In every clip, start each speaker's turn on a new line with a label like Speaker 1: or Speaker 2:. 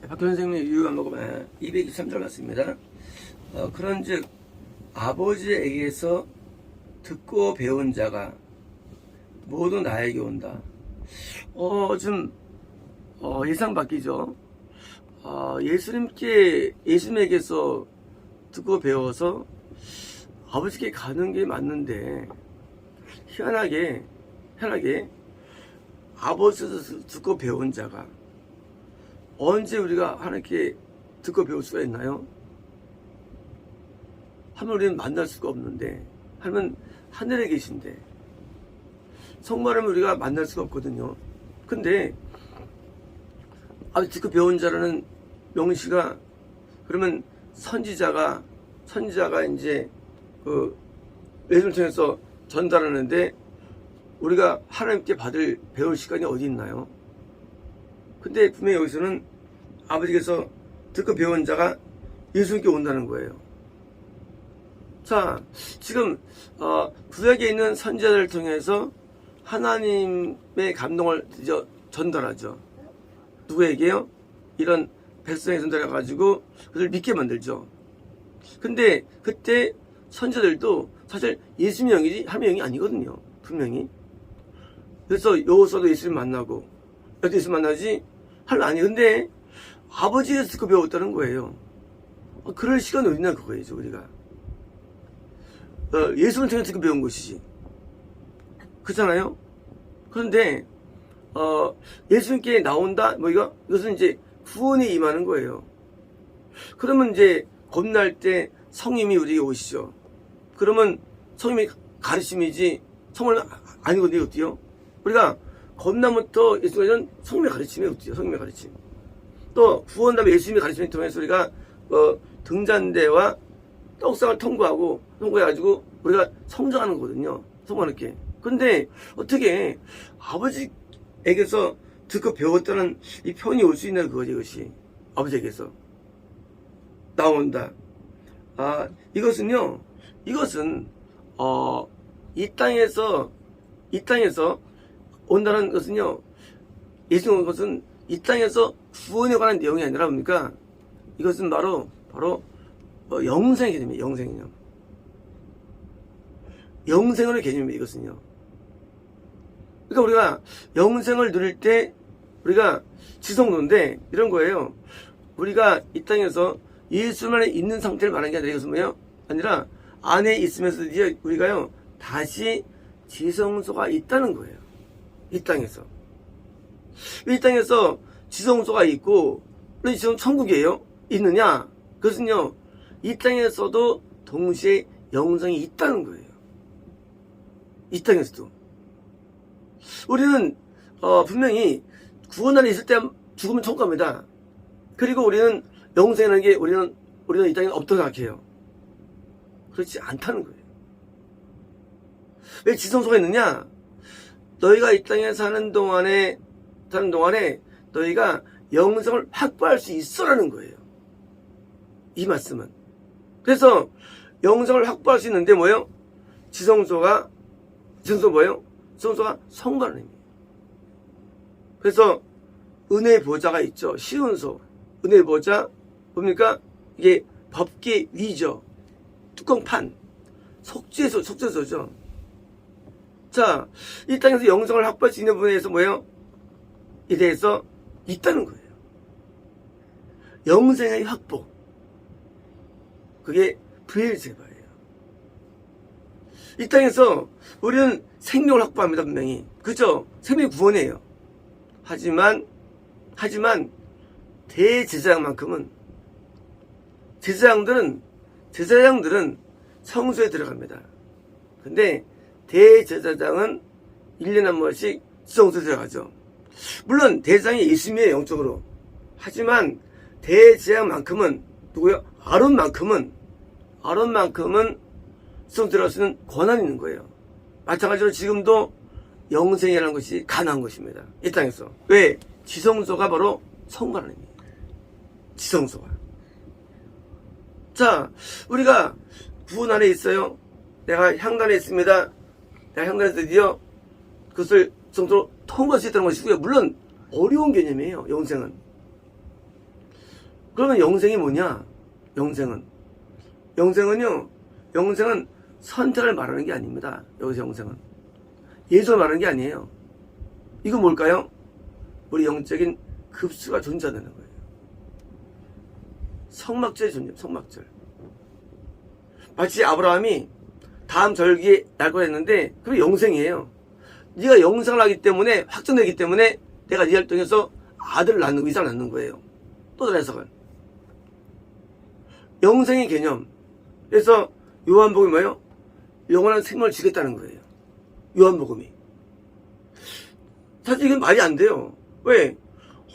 Speaker 1: 박효선 선생님의 유효한복음 223절 맞습니다. 그런즉 아버지에게서 듣고 배운 자가 모두 나에게 온다. 좀 예상 바뀌죠. 예수님에게서 듣고 배워서 아버지께 가는 게 맞는데 희한하게 아버지에서 듣고 배운 자가 언제 우리가 하나님께 듣고 배울 수가 있나요? 하면 우리는 만날 수가 없는데, 하면 하늘에 계신데, 성만하면 우리가 만날 수가 없거든요. 근데 아버지 듣고 배운 자라는 명시가, 그러면 선지자가 이제 예수를 통해서 전달하는데 우리가 하나님께 배울 시간이 어디 있나요? 근데 분명히 여기서는 아버지께서 듣고 배운 자가 예수님께 온다는 거예요. 자, 지금 구약에 있는 선지자들을 통해서 하나님의 감동을 전달하죠. 누구에게요? 이런 백성에 전달해가지고 그들 믿게 만들죠. 근데 그때 선지자들도 사실 예수님의 영이지 하나님의 영이 아니거든요. 분명히. 그래서 여호수아도 예수님 만나고 여기도 예수님 만나지 하나님 아니. 근데 아버지에서 듣고 배웠다는 거예요. 그럴 시간이 어딨나 그거예요. 우리가 예수를 통해 듣고 배운 것이지. 그렇잖아요. 그런데 예수님께 나온다 이것은 이제 구원에 임하는 거예요. 그러면 이제 겁날 때 성님이 우리에게 오시죠. 그러면 성님이 가르침이지 성은 아니거든요. 어때요? 우리가 겁나부터 예수님은 성님의 가르침이 어때요? 성님의 가르침. 또 구원 다음에 예수님의 가르침을 통해서 우리가 등잔대와 떡상을 통과해가지고 우리가 성장하는 거거든요. 성공하게. 근데 어떻게 아버지에게서 듣고 배웠다는 이 표현이 올 수 있나 그거지. 이것이 아버지에게서 나온다. 이것은 이 땅에서 온다는 것은요, 예수님 온 것은 이 땅에서 구원에 관한 내용이 아니라 뭡니까? 이것은 바로 영생의 개념이에요. 영생의 개념이에요. 이것은요. 그러니까 우리가 영생을 누릴 때 우리가 지성도인데 이런 거예요. 우리가 이 땅에서 예수만에 있는 상태를 말하는 게 아니라 이것은 뭐예요? 아니라 안에 있으면서 이제 우리가요 다시 지성소가 있다는 거예요. 이 땅에서 지성소가 있고 지금 천국이에요. 있느냐? 그것은요 이 땅에서도 동시에 영생이 있다는 거예요. 이 땅에서도 우리는 분명히 구원 안에 있을 때 죽으면 천국 갑니다. 그리고 우리는 영생이라는 게 우리는 이 땅에 없다고 생각해요. 그렇지 않다는 거예요. 왜 지성소가 있느냐? 너희가 이 땅에 사는 동안에 너희가 영생을 확보할 수 있어라는 거예요. 이 말씀은. 그래서 영생을 확보할 수 있는데 뭐예요? 지성소가 뭐예요? 지성소가 성도라는 의미예요. 그래서 은혜의 보좌가 있죠. 시온소. 은혜의 보좌 뭡니까? 이게 법계 위죠. 뚜껑판. 속죄소죠. 자, 이 땅에서 영생을 확보할 수 있는 부분에 대해서 뭐예요? 이 대해서 있다는 거예요. 영생의 확보. 그게 브엘제바예요. 이 땅에서 우리는 생명을 확보합니다. 분명히. 그죠? 생명이 구원이에요. 하지만 대제사장만큼은 제사장들은 성소에 들어갑니다. 근데 대제사장은 1년에 한 번씩 지성소에 들어가죠. 물론 대제사장이 예수님이에요. 영적으로. 하지만 대제사장만큼은 누구요? 아론만큼은 지성소에 들어갈 수 있는 권한이 있는 거예요. 마찬가지로 지금도 영생이라는 것이 가능한 것입니다. 이 땅에서. 왜? 지성소가 바로 성관하는 의미예요. 지성소가. 자, 우리가 구원 안에 있어요. 내가 향단에 있습니다. 내가 향단에서 드디어 그것을 지성소로 통과할 수 있다는 것이고요. 물론 어려운 개념이에요. 영생은. 그러면 영생이 뭐냐? 영생은요, 영생은 선택을 말하는 게 아닙니다. 여기서 영생은. 예수를 말하는 게 아니에요. 이건 뭘까요? 우리 영적인 급수가 존재하는 거예요. 성막절이 존재해요. 성막절. 마치 아브라함이 다음 절기에 날 거랬는데 그게 영생이에요. 네가 영생을 하기 때문에 확정되기 때문에 내가 네 활동에서 아들을 낳는 이상을 낳는 거예요. 또 다른 해석은 영생의 개념. 그래서 요한복음이 뭐예요? 영원한 생명을 주겠다는 거예요. 요한복음이. 사실 이건 말이 안 돼요. 왜?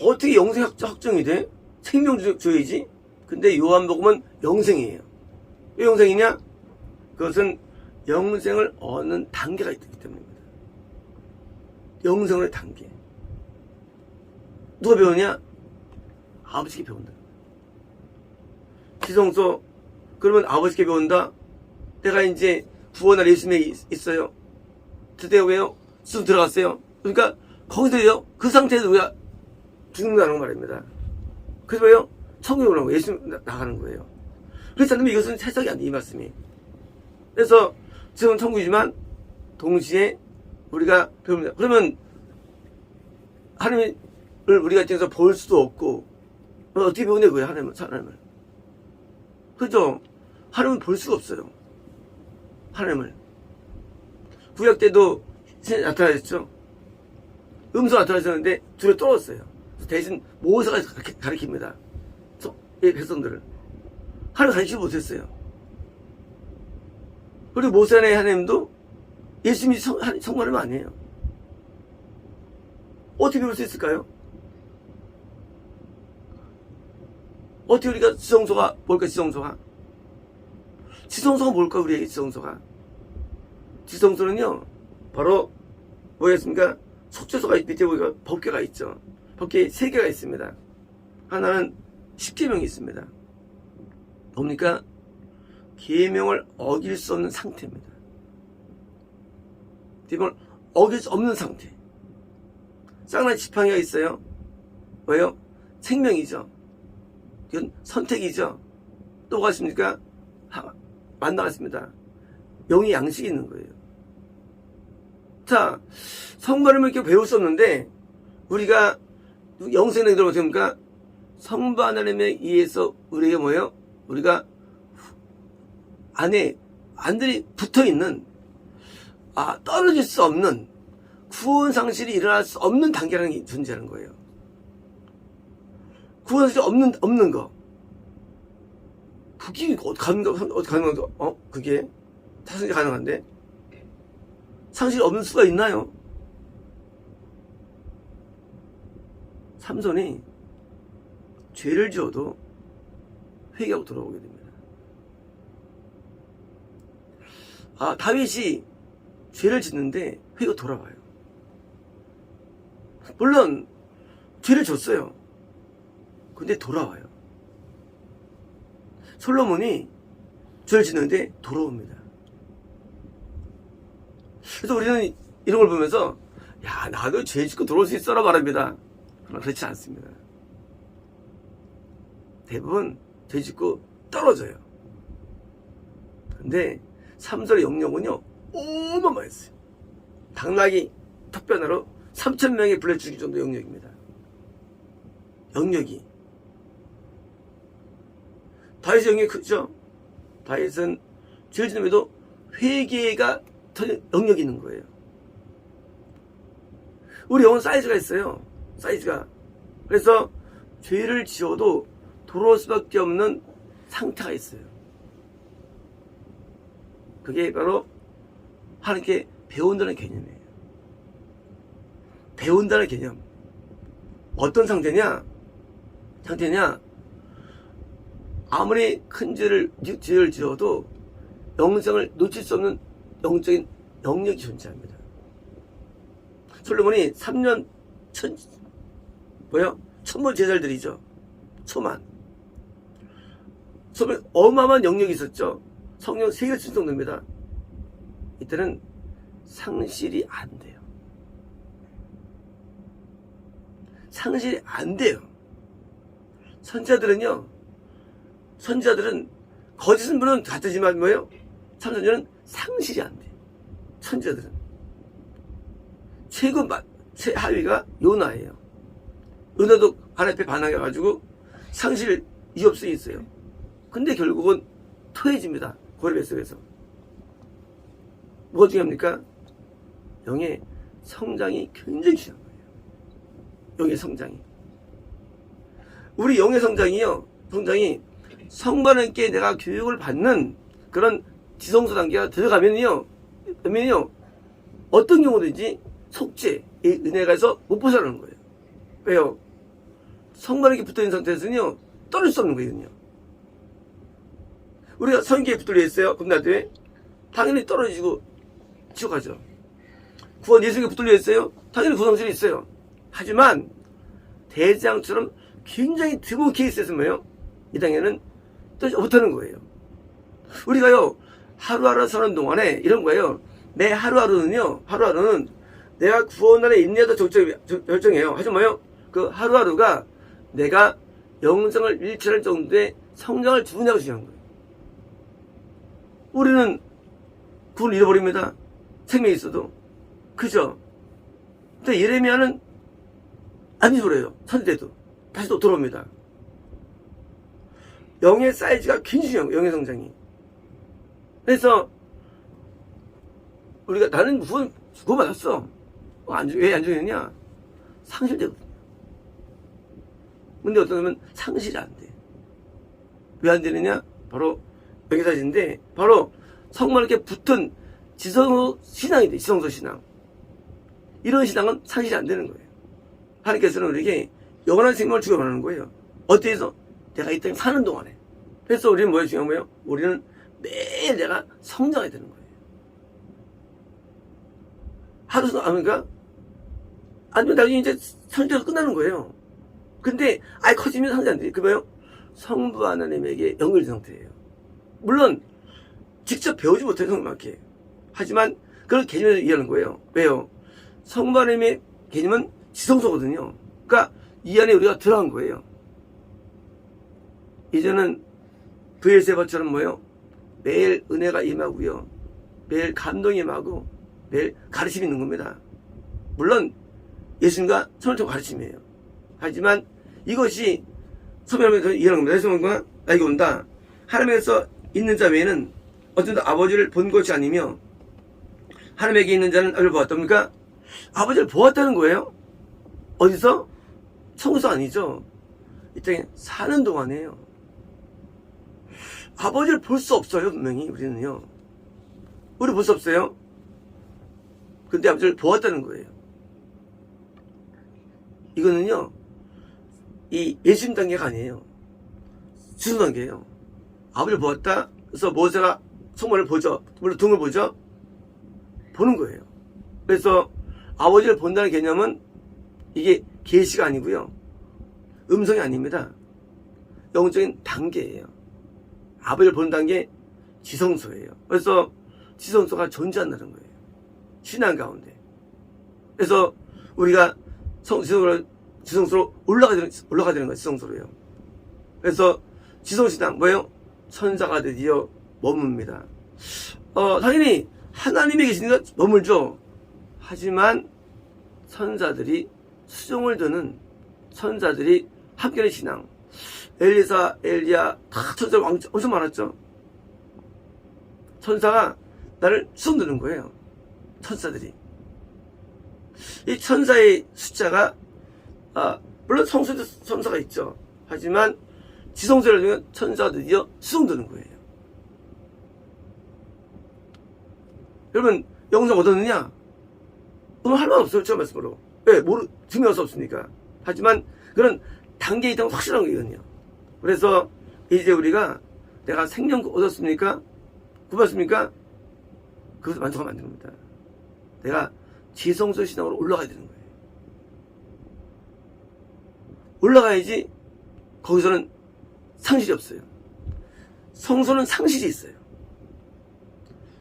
Speaker 1: 어떻게 영생 확정이 돼? 생명 줘야지. 근데 요한복음은 영생이에요. 왜 영생이냐? 그것은 영생을 얻는 단계가 있기 때문입니다. 영생의 단계. 누가 배우냐? 아버지께 배운다. 지성소. 그러면 아버지께 배운다. 내가 이제 구원할 예수님에 있어요. 드디어 왜요? 쑥 들어갔어요. 그러니까 거기서요. 그 상태에서 우리가 죽는다는 말입니다. 그래서 왜요? 천국에 오라고 예수님 나가는 거예요. 그렇지 않으면 이것은 해석이 안 돼, 이 말씀이. 그래서 지금은 천국이지만 동시에 우리가 배웁니다. 그러면 하나님을 우리가 입장에서 볼 수도 없고 어떻게 배우냐 그거예요. 하나님을. 그죠? 하나님을 볼 수가 없어요. 하나님을. 구약 때도 신이 나타나셨죠? 음성 나타나셨는데 둘이 떨어졌어요. 대신 모세가 가르칩니다. 백성들을. 하나님 가르치지 못했어요. 그리고 모세의 하나님도 예수님이 성만하면 아니에요. 어떻게 배울 수 있을까요? 어떻게 우리가 지성소가 뭘까? 지성소가 뭘까? 우리에게 지성소가. 지성소는요 바로 뭐였습니까? 속죄소가 밑에 보니까 법궤가 있죠. 법궤 3개가 있습니다. 하나는 십계명이 있습니다. 뭡니까? 계명을 어길 수 없는 상태입니다. 계명을 어길 수 없는 상태. 쌍난 지팡이가 있어요. 왜요? 생명이죠. 이건 선택이죠. 또 뭐가 있습니까? 만나갔습니다. 영의 양식이 있는 거예요. 자, 성만을 이렇게 배울 수 없는데 우리가 영생에 들어보니까 성부 하나님에 의해서 우리에게 뭐예요? 우리가 안에 안들이 붙어있는 떨어질 수 없는 구원 상실이 일어날 수 없는 단계라는 게 존재하는 거예요. 구원 상실이 없는 거. 그게 어디 가능한가? 그게 타성이 가능한데 상실이 없는 수가 있나요? 삼손이 죄를 지어도 회개하고 돌아오게 됩니다. 다윗이 죄를 짓는데 회개하고 돌아와요. 물론 죄를 졌어요. 근데 돌아와요. 솔로몬이 죄를 짓는데 돌아옵니다. 그래서 우리는 이런 걸 보면서 나도 죄 짓고 돌아올 수 있어라 말합니다. 그러나 그렇지 않습니다. 대부분 죄 짓고 떨어져요. 근데 삼손의 영역은요 어마어마했어요. 당나귀 턱변화로 3,000명이 불러 죽일 정도 영역입니다. 영역이. 다윗의 영역이 크죠. 다윗은 죄를 짓는데도 회개가 영역이 있는 거예요. 우리 영혼 사이즈가 있어요. 사이즈가. 그래서 죄를 지어도 돌아올 수밖에 없는 상태가 있어요. 그게 바로 하나님께 배운다는 개념이에요. 배운다는 개념. 어떤 상태냐? 아무리 큰 죄를 지어도 영생을 놓칠 수 없는 영적인 영역이 존재합니다. 솔로몬이 3년 천문 제살들이죠. 초만. 어마어마한 영역이 있었죠. 성령 3개 충성됩니다. 이때는 상실이 안 돼요. 상실이 안 돼요. 선지자들은 거짓은 물론 같지만 뭐예요? 참선자는 상실이 안 돼. 선지자들은 최하위가 요나예요. 요나도 하나님 앞에 반항해가지고 상실 이없이 있어요. 근데 결국은 토해집니다. 고레 뱃속에서. 뭐가 중요합니까? 영의 성장이 굉장히 중요한 거예요. 영의 성장이. 우리 영의 성장이 성부하나님께 내가 교육을 받는 그런 지성소 단계가 들어가면요, 어떤 경우든지 속죄의 은혜가 있어 못 벗어나는 거예요. 왜요? 성부하나님께 붙어있는 상태에서는요, 떨어질 수 없는 거예요. 우리가 성기에 붙들려 있어요. 그럼 나중에 당연히 떨어지고 지옥 가죠. 구원 예수님께 붙들려 있어요. 당연히 구성실이 있어요. 하지만 대장처럼 굉장히 드문 케이스에서 뭐예요? 이 당에는 떨어지지 못하는 거예요. 우리가요, 하루하루 사는 동안에 이런 거예요. 내 하루하루는 내가 구원 안에 있냐도 결정해요. 하지만 뭐예요? 그 하루하루가 내가 영성을 일치할 정도의 성장을 주느냐가 중요한 거예요. 우리는 구원을 잃어버립니다. 생명이 있어도. 그죠? 근데 예레미야는 안 잊어버려요. 선지자도. 다시 또 돌아옵니다. 영의 사이즈가 굉장히 중요한 거예요. 영의 성장이. 그래서 우리가 나는 구원 받았어. 왜 안 중요했냐? 상실되거든요. 근데 어떤 사람은 상실이 안 돼. 왜 안 되느냐? 바로 영의 사이즈인데, 바로 성만에게 붙은 지성소 신앙이 돼. 지성소 신앙. 이런 신앙은 상실이 안 되는 거예요. 하나님께서는 우리에게 영원한 생명을 주고 말하는 거예요. 어때서? 내가 이 땅에 사는 동안에. 그래서 우리는 뭐예요? 중요한 거예요? 우리는 매일 내가 성장해야 되는 거예요. 하루 아니까 아니면 나중에 이제 성장이 끝나는 거예요. 근데 아예 커지면 상장 안 돼. 그 뭐예요? 성부 하나님에게 연결된 상태예요. 물론 직접 배우지 못해요. 성부한테. 하지만 그런 개념을 이해하는 거예요. 왜요? 성부 하나님의 개념은 지성소거든요. 그러니까 이 안에 우리가 들어간 거예요. 이제는 브엘세바처럼 뭐예요? 매일 은혜가 임하고요. 매일 감동이 임하고 매일 가르침이 있는 겁니다. 물론 예수님과 성령의 가르침이에요. 하지만 이것이 성령에서 이해하는 겁니다. 성령과 나에게 온다. 하나님에서 있는 자 외에는 어쩐 아버지를 본 것이 아니며 하나님에게 있는 자는 아버지를 보았답니까? 아버지를 보았다는 거예요. 어디서? 천국에서 아니죠. 이 땅에 사는 동안에요. 아버지를 볼 수 없어요. 분명히 우리는요. 우리 볼 수 없어요. 근데 아버지를 보았다는 거예요. 이거는요, 이 예수님 단계가 아니에요. 지성 단계예요. 아버지를 보았다. 그래서 모세가 성모를 보죠. 물론 등을 보죠. 보는 거예요. 그래서 아버지를 본다는 개념은 이게 계시가 아니고요. 음성이 아닙니다. 영적인 단계예요. 아버지를 보는 단계 지성소예요. 그래서 지성소가 존재한다는 거예요. 신앙 가운데. 그래서 우리가 지성소로 올라가야 되는 거예요. 지성소로요. 그래서 지성신앙 뭐예요? 천사가 드디어 머뭅니다. 당연히 하나님이 계시니까 머물죠. 하지만 천사들이 수종을 드는 천사들이 함께하는 신앙. 엘리사, 엘리야 다 천사 엄청 많았죠. 천사가 나를 수종 드는 거예요. 천사들이. 이 천사의 숫자가 물론 성소도 천사가 있죠. 하지만 지성소를 통해 천사가 드디어 수종드는 거예요. 여러분 영성 얻었느냐? 오늘 할 말 없어요. 저 말씀으로. 왜? 증명할 수 없으니까. 하지만 그런 단계에 있다는 확실한 거거든요. 그래서 이제 우리가 내가 생명 얻었습니까? 구받습니까? 그것도 만족하면 안 됩니다. 내가 지성소 신앙으로 올라가야 되는 거예요. 올라가야지 거기서는 상실이 없어요. 성소는 상실이 있어요.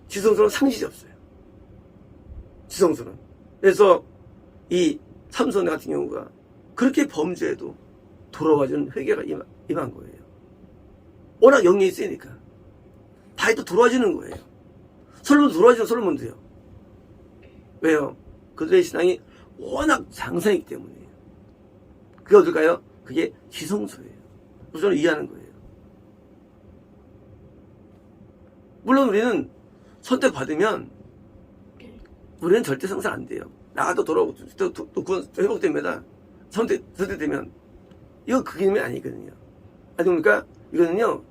Speaker 1: 지성소는 상실이 없어요. 지성소는. 그래서 이 삼손 같은 경우가 그렇게 범죄해도 돌아와주는 회개가 임한 거예요. 워낙 영역이 세니까. 다윗도 돌아지는 거예요. 솔로몬도 돌아지는 솔로몬도요. 왜요? 그들의 신앙이 워낙 장성이기 때문이에요. 그게 어딜까요? 그게 지성소예요. 저는 이해하는 거예요. 물론 우리는 선택받으면 우리는 절대 상상 안 돼요. 나가도 돌아오고 또 구원 회복됩니다. 선택되면 이건 그 개념이 아니거든요. 아닙니까? 이거는요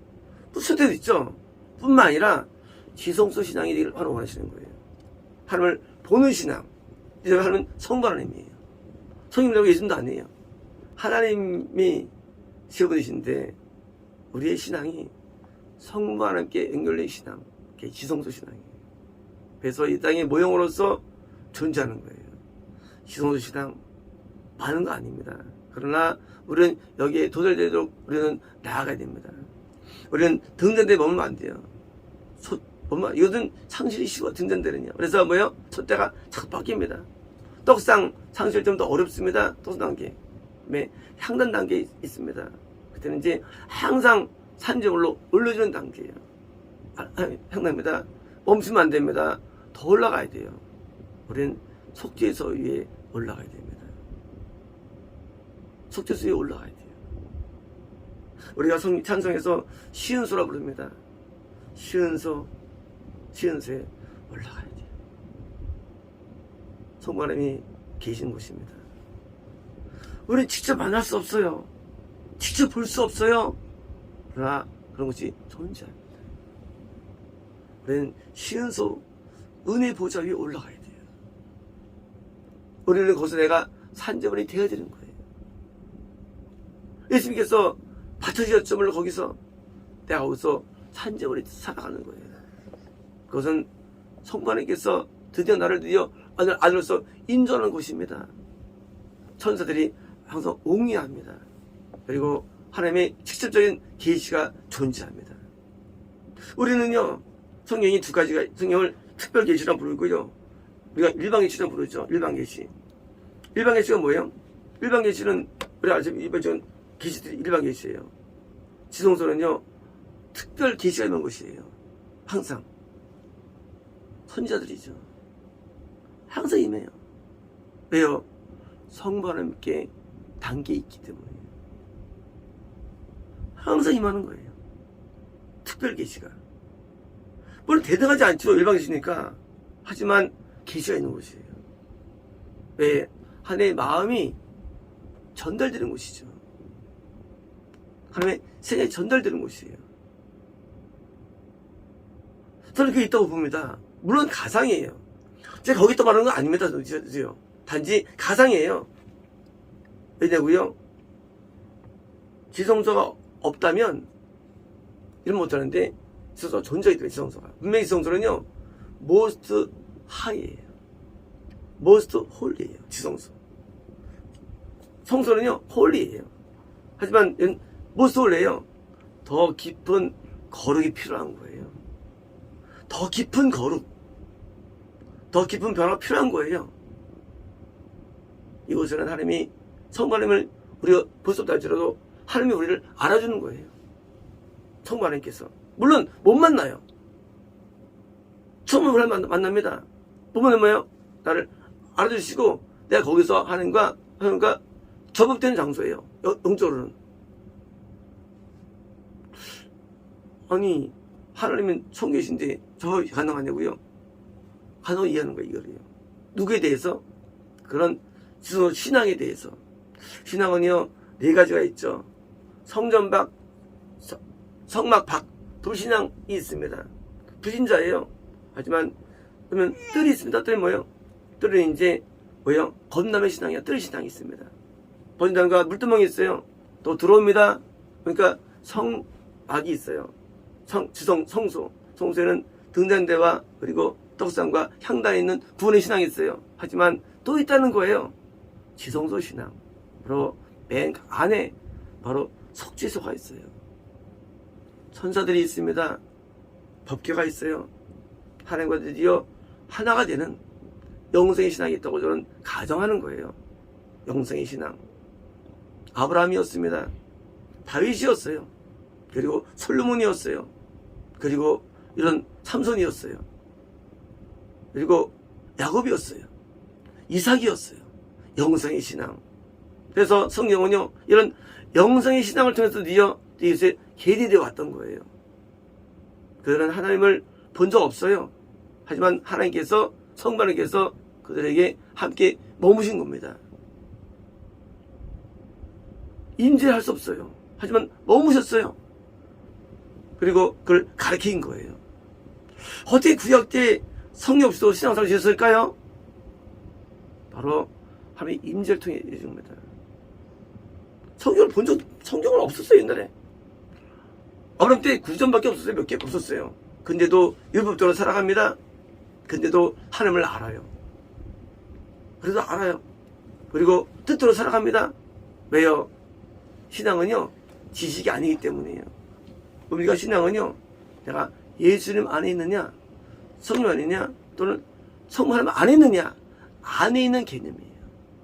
Speaker 1: 선택도 있죠. 뿐만 아니라 지성소 신앙이 되기를 하나님 원하시는 거예요. 하나님을 보는 신앙. 이제 하나님은 성부 하나님이에요. 성님이라고 예수님도 아니에요. 하나님이 지어보내신데 우리의 신앙이 성부 하나님께 연결된 신앙, 그게 지성소 신앙이에요. 그래서 이 땅의 모형으로서 존재하는 거예요. 지성소 신앙 많은 거 아닙니다. 그러나 우리는 여기에 도달되도록 우리는 나아가야 됩니다. 우리는 등잔대에 머물면 안 돼요. 이것은 상실이 쉬워, 등잔대는요. 그래서 뭐예요? 솥대가 자꾸 바뀝니다. 떡상 상실 좀 더 어렵습니다. 떡상 단계. 향단 단계에 있습니다. 그때는 이제 항상 산적으로 올려주는 단계예요. 향단입니다. 멈추면 안 됩니다. 더 올라가야 돼요. 우리는 속죄소 위에 올라가야 됩니다. 속죄소 위에 올라가야 돼요. 우리가 찬송에서 시은소라 부릅니다. 시은소에 올라가야 돼요. 성부 하나님이 계신 곳입니다. 우리는 직접 만날 수 없어요. 직접 볼 수 없어요. 그러나 그런 것이 존재합니다. 우리는 시은소 은혜 보좌 위에 올라가야 돼요. 우리는 거기서 내가 산재물이 되어야 되는 거예요. 예수님께서 받쳐주셨음을 거기서 내가 거기서 산재물이 살아가는 거예요. 그것은 성부 하나님께서 드디어 나를 드디어 아들로서 인정하는 곳입니다. 천사들이 항상 옹이합니다. 그리고 하나님의 직접적인 계시가 존재합니다. 우리는요 성경이 두 가지가 성경을 특별 계시라 부르고요. 우리가 일반 계시라 부르죠. 일반 계시. 일반 계시가 뭐예요? 일반 계시는 우리 아시죠? 일반적인 계시들이 일반 계시예요. 지성소는요 특별 계시가 있는 곳이에요. 항상 선지자들이죠. 항상 임해요. 왜요? 성부 하나님께 단계 있기 때문에 항상 임하는 거예요. 특별 계시가. 물론 대등하지 않죠. 일반 계시니까. 하지만 계시가 있는 곳이에요. 왜? 하나님의 마음이 전달되는 곳이죠. 하나님의 생각이 전달되는 곳이에요. 저는 그게 있다고 봅니다. 물론 가상이에요. 제가 거기 또 말하는 건 아닙니다. 단지 가상이에요. 왜냐고요? 지성소가 없다면 이러면 못하는데 지성소가 존재하기 때문에 지성소가. 분명히 지성소는요 most high예요. most holy예요. 지성소. 성소는요 holy예요. 하지만 most holy예요. 더 깊은 거룩이 필요한 거예요. 더 깊은 거룩, 더 깊은 변화가 필요한 거예요. 이곳에는 하나님이 성부 하나님을 우리가 볼 수 없다 할지라도 하나님이 우리를 알아주는 거예요. 성부 하나님께서. 물론 못 만나요. 처음에 우리를 만납니다. 보면 뭐예요? 나를 알아주시고 내가 거기서 하나님과 접업되는 장소예요. 영적으로는. 아니 하나님은 성계신데 저 가능하냐고요? 가능하고 이해하는 거예요. 이거를요. 누구에 대해서? 그런 신앙에 대해서. 신앙은요 4가지가 있죠. 성전박, 성막박, 불신앙이 있습니다. 불신자예요. 하지만 그러면 뜰이 있습니다. 뜰이 뭐예요? 뜰은 이제 뭐예요? 건담의 신앙이야. 뜰 신앙이 있습니다. 번진당과 물두멍이 있어요. 또 들어옵니다. 그러니까 성막이 있어요. 성소. 성소에는 등잔대와 그리고 떡상과 향단에 있는 구원의 신앙이 있어요. 하지만 또 있다는 거예요. 지성소 신앙. 바로 맨 안에 바로 속죄소가 있어요. 천사들이 있습니다. 법궤가 있어요. 하나님과 드디어 하나가 되는 영생의 신앙이 있다고 저는 가정하는 거예요. 영생의 신앙. 아브라함이었습니다. 다윗이었어요. 그리고 솔로몬이었어요. 그리고 이런 삼손이었어요. 그리고 야곱이었어요. 이삭이었어요. 영성의 신앙. 그래서 성경은요, 이런 영성의 신앙을 통해서 이것에 계리되어 왔던 거예요. 그들은 하나님을 본 적 없어요. 하지만 하나님께서, 성부 하나님께서 그들에게 함께 머무신 겁니다. 임재할 수 없어요. 하지만 머무셨어요. 그리고 그걸 가르친 거예요. 어떻게 구약 때 성령 없이도 신앙생활을 지었을까요? 바로 하나님의 임재를 통해 해준 겁니다. 성경을 없었어요, 옛날에. 아브라함 때 구전밖에 없었어요. 몇 개 없었어요. 근데도 율법대로 살아갑니다. 근데도 하나님을 알아요. 그래도 알아요. 그리고 뜻대로 살아갑니다. 왜요? 신앙은요, 지식이 아니기 때문이에요. 우리가 신앙은요, 내가 예수님 안에 있느냐, 성령 안에 있느냐, 또는 성부 하나님 안에 있느냐, 안에 있는 개념이에요.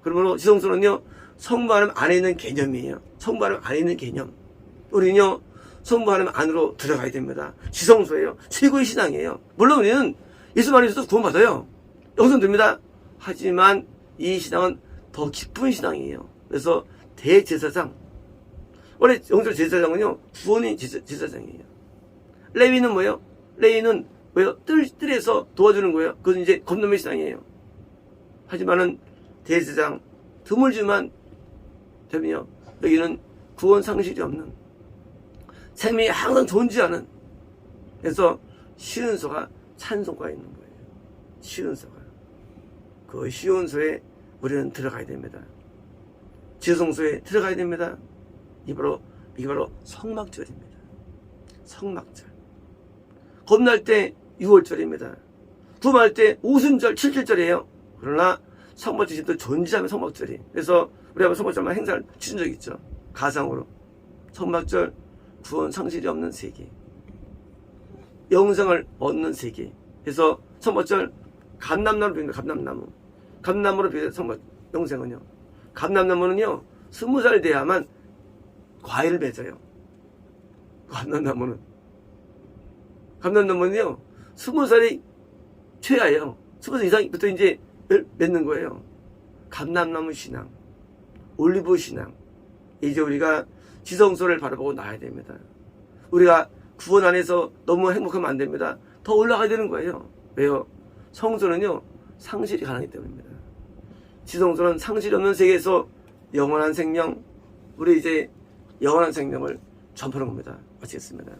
Speaker 1: 그러므로 지성소는요, 성부 하나님 안에 있는 개념이에요. 성부 하나님 안에 있는 개념. 우리는요, 성부 하나님 안으로 들어가야 됩니다. 지성소예요. 최고의 신앙이에요. 물론 우리는 예수 안에서도 구원받아요. 영성됩니다. 하지만 이 신앙은 더 깊은 신앙이에요. 그래서 대제사장. 원래 영적 제사장은요, 구원의 제사장이에요. 레위는 뭐예요? 레위는 뭐예요? 뜰에서 도와주는 거예요. 그건 이제 겁놈의 신앙이에요. 하지만은 대제사장, 드물지만 되면요, 여기는 구원 상실이 없는, 생명이 항상 존재하는, 그래서 시은소가 찬송가 있는 거예요. 시은소가. 그 시은소에 우리는 들어가야 됩니다. 지성소에 들어가야 됩니다. 이게 바로 성막절입니다. 성막절. 겁날 때 6월절입니다. 구음할 때 오순절, 7절이에요. 그러나 성막절이 존재하면 성막절이. 그래서 우리 한번 성막절만 행사를 치른 적이 있죠. 가상으로. 성막절, 구원 상실이 없는 세계. 영생을 얻는 세계. 그래서 성막절 감람나무로 비립니다. 감람나무. 감람나무로 비립니다. 성막 영생은요. 감람나무는요, 20살 돼야만 과일을 맺어요. 감람나무는요, 20살이 최하예요. 20살 이상부터 이제 맺는 거예요. 감람나무 신앙, 올리브 신앙. 이제 우리가 지성소를 바라보고 나아야 됩니다. 우리가 구원 안에서 너무 행복하면 안 됩니다. 더 올라가야 되는 거예요. 왜요? 성소는요, 상실이 가능하기 때문입니다. 지성소는 상실이 없는 세계에서 영원한 생명, 우리 이제 영원한 생명을 전파하는 겁니다. 마치겠습니다.